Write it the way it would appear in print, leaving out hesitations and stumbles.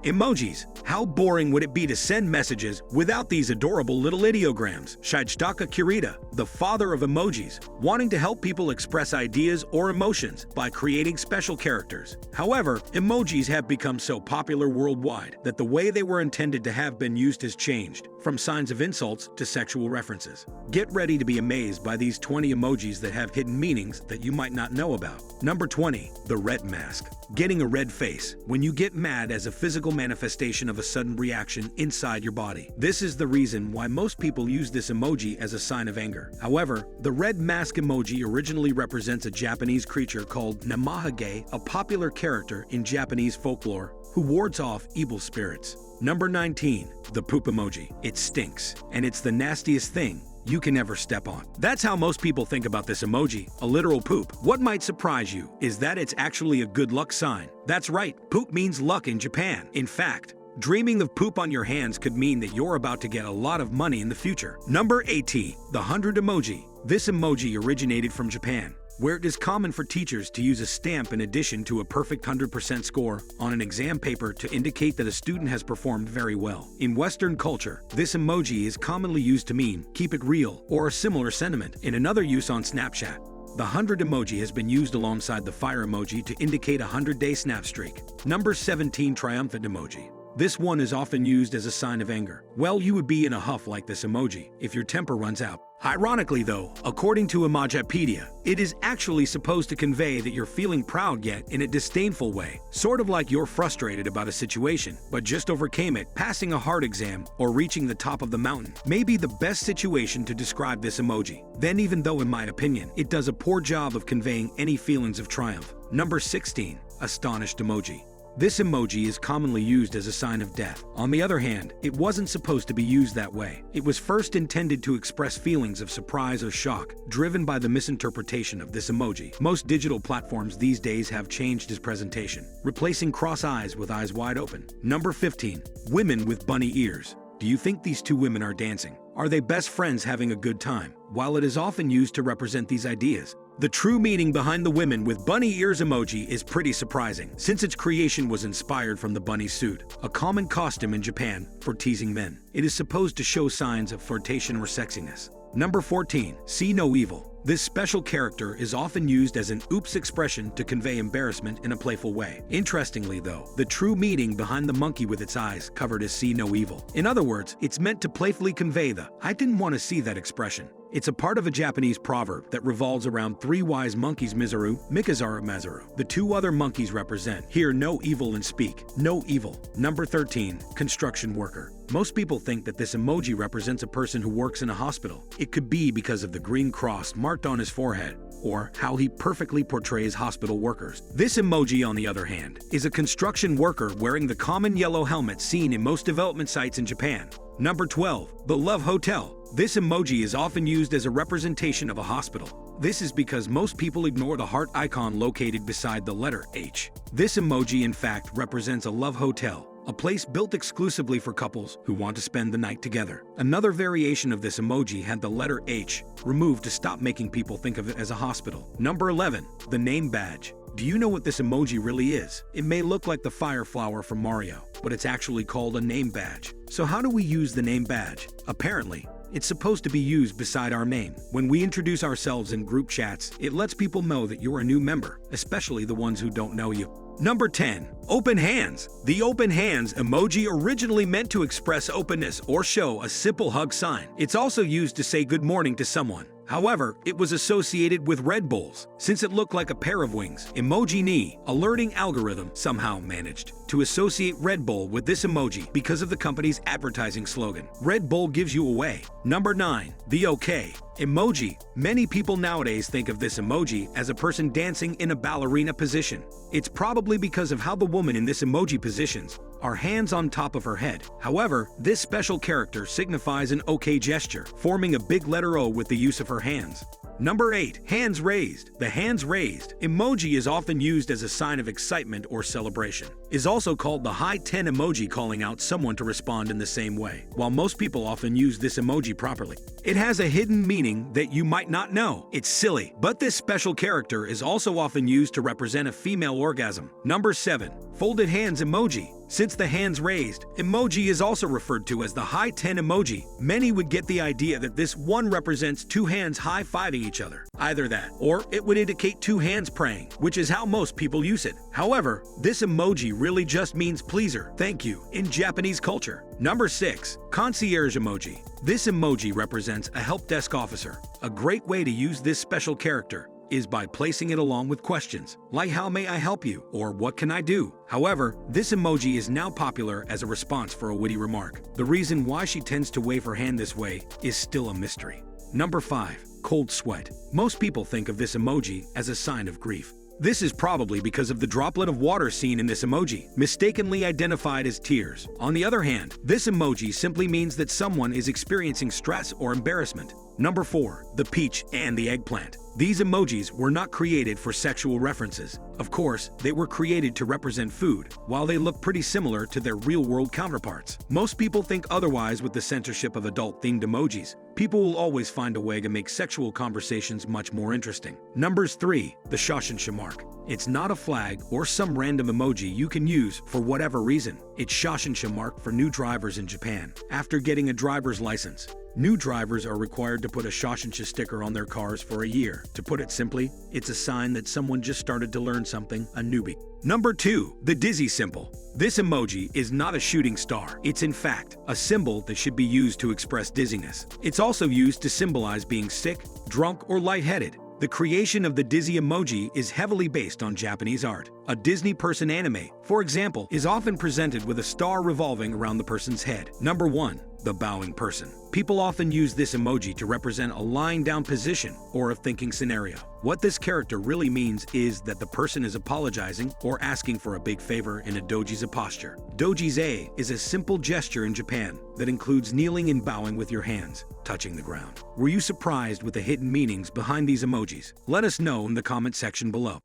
Emojis. How boring would it be to send messages without these adorable little ideograms? Shoshinsha Mark, the father of emojis, wanting to help people express ideas or emotions by creating special characters. However, emojis have become so popular worldwide that the way they were intended to have been used has changed, from signs of insults to sexual references. Get ready to be amazed by these 20 emojis that have hidden meanings that you might not know about. Number 20. The red mask. Getting a red face. When you get mad as a physical manifestation of a sudden reaction inside your body. This is the reason why most people use this emoji as a sign of anger. However, the red mask emoji originally represents a Japanese creature called Namahage, a popular character in Japanese folklore who wards off evil spirits. Number 19. The poop emoji. It stinks, and it's the nastiest thing you can ever step on. That's how most people think about this emoji, a literal poop. What might surprise you is that it's actually a good luck sign. That's right, poop means luck in Japan. In fact, dreaming of poop on your hands could mean that you're about to get a lot of money in the future. Number 18. The 100 emoji. This emoji originated from Japan, where it is common for teachers to use a stamp in addition to a perfect 100% score on an exam paper to indicate that a student has performed very well. In Western culture, this emoji is commonly used to mean, keep it real, or a similar sentiment. In another use on Snapchat, the 100 emoji has been used alongside the fire emoji to indicate a 100-day snap streak. Number 17. Triumphant Emoji. This one is often used as a sign of anger. Well, you would be in a huff like this emoji if your temper runs out. Ironically though, according to Emojipedia, it is actually supposed to convey that you're feeling proud yet in a disdainful way, sort of like you're frustrated about a situation, but just overcame it. Passing a hard exam or reaching the top of the mountain may be the best situation to describe this emoji. Then, even though in my opinion, it does a poor job of conveying any feelings of triumph. Number 16. Astonished Emoji. This emoji is commonly used as a sign of death. On the other hand, it wasn't supposed to be used that way. It was first intended to express feelings of surprise or shock, driven by the misinterpretation of this emoji. Most digital platforms these days have changed its presentation, replacing cross eyes with eyes wide open. Number 15. Women with bunny ears. Do you think these two women are dancing? Are they best friends having a good time? While it is often used to represent these ideas, the true meaning behind the women with bunny ears emoji is pretty surprising, since its creation was inspired from the bunny suit, a common costume in Japan for teasing men. It is supposed to show signs of flirtation or sexiness. Number 14. See no evil. This special character is often used as an oops expression to convey embarrassment in a playful way. Interestingly though, the true meaning behind the monkey with its eyes covered is see no evil. In other words, it's meant to playfully convey the I didn't want to see that expression. It's a part of a Japanese proverb that revolves around three wise monkeys Mizaru, Mikazaru, Mazaru. The two other monkeys represent hear no evil and speak no evil. Number 13. Construction worker. Most people think that this emoji represents a person who works in a hospital. It could be because of the green cross marked on his forehead, or how he perfectly portrays hospital workers. This emoji, on the other hand, is a construction worker wearing the common yellow helmet seen in most development sites in Japan. Number 12. The Love Hotel. This emoji is often used as a representation of a hospital. This is because most people ignore the heart icon located beside the letter H. This emoji in fact represents a love hotel, a place built exclusively for couples who want to spend the night together. Another variation of this emoji had the letter H removed to stop making people think of it as a hospital. Number 11. The name badge. Do you know what this emoji really is? It may look like the fire flower from Mario, but it's actually called a name badge. So how do we use the name badge? Apparently, it's supposed to be used beside our name. When we introduce ourselves in group chats, it lets people know that you're a new member, especially the ones who don't know you. Number 10. Open hands. The open hands emoji originally meant to express openness or show a simple hug sign. It's also used to say good morning to someone. However, it was associated with Red Bulls, since it looked like a pair of wings. Emoji Knee, a learning algorithm, somehow managed to associate Red Bull with this emoji because of the company's advertising slogan, Red Bull gives you away. Number 9. The Okay Emoji. Many people nowadays think of this emoji as a person dancing in a ballerina position. It's probably because of how the woman in this emoji positions are hands on top of her head. However, this special character signifies an okay gesture, forming a big letter O with the use of her hands. Number 8. Hands raised. The hands raised emoji is often used as a sign of excitement or celebration. Is also called the high 10 emoji, calling out someone to respond in the same way. While most people often use this emoji properly, it has a hidden meaning that you might not know. It's silly, but this special character is also often used to represent a female orgasm. Number 7. Folded hands emoji. Since the hands raised emoji is also referred to as the high 10 emoji, many would get the idea that this one represents two hands high-fiving each other. Either that, or it would indicate two hands praying, which is how most people use it. However, this emoji really just means pleaser, thank you, in Japanese culture. Number 6. Concierge Emoji. This emoji represents a help desk officer. A great way to use this special character is by placing it along with questions like "How may I help you?" or "What can I do?" However, this emoji is now popular as a response for a witty remark. The reason why she tends to wave her hand this way is still a mystery. Number 5. Cold sweat. Most people think of this emoji as a sign of grief. This is probably because of the droplet of water seen in this emoji, mistakenly identified as tears. On the other hand, this emoji simply means that someone is experiencing stress or embarrassment. Number 4. The peach and the eggplant. These emojis were not created for sexual references. Of course, they were created to represent food, while they look pretty similar to their real-world counterparts. Most people think otherwise with the censorship of adult-themed emojis. People will always find a way to make sexual conversations much more interesting. Numbers 3. The Shoshinsha Mark. It's not a flag or some random emoji you can use for whatever reason. It's Shoshinsha Mark for new drivers in Japan. After getting a driver's license, new drivers are required to put a Shoshinsha sticker on their cars for a year. To put it simply, it's a sign that someone just started to learn something, a newbie. Number 2. The dizzy symbol. This emoji is not a shooting star. It's in fact a symbol that should be used to express dizziness. It's also used to symbolize being sick, drunk, or lightheaded. The creation of the dizzy emoji is heavily based on Japanese art. A Disney person anime, for example, is often presented with a star revolving around the person's head. Number 1. The bowing person. People often use this emoji to represent a lying down position or a thinking scenario. What this character really means is that the person is apologizing or asking for a big favor in a dojiza posture. Dojiza is a simple gesture in Japan that includes kneeling and bowing with your hands touching the ground. Were you surprised with the hidden meanings behind these emojis? Let us know in the comment section below.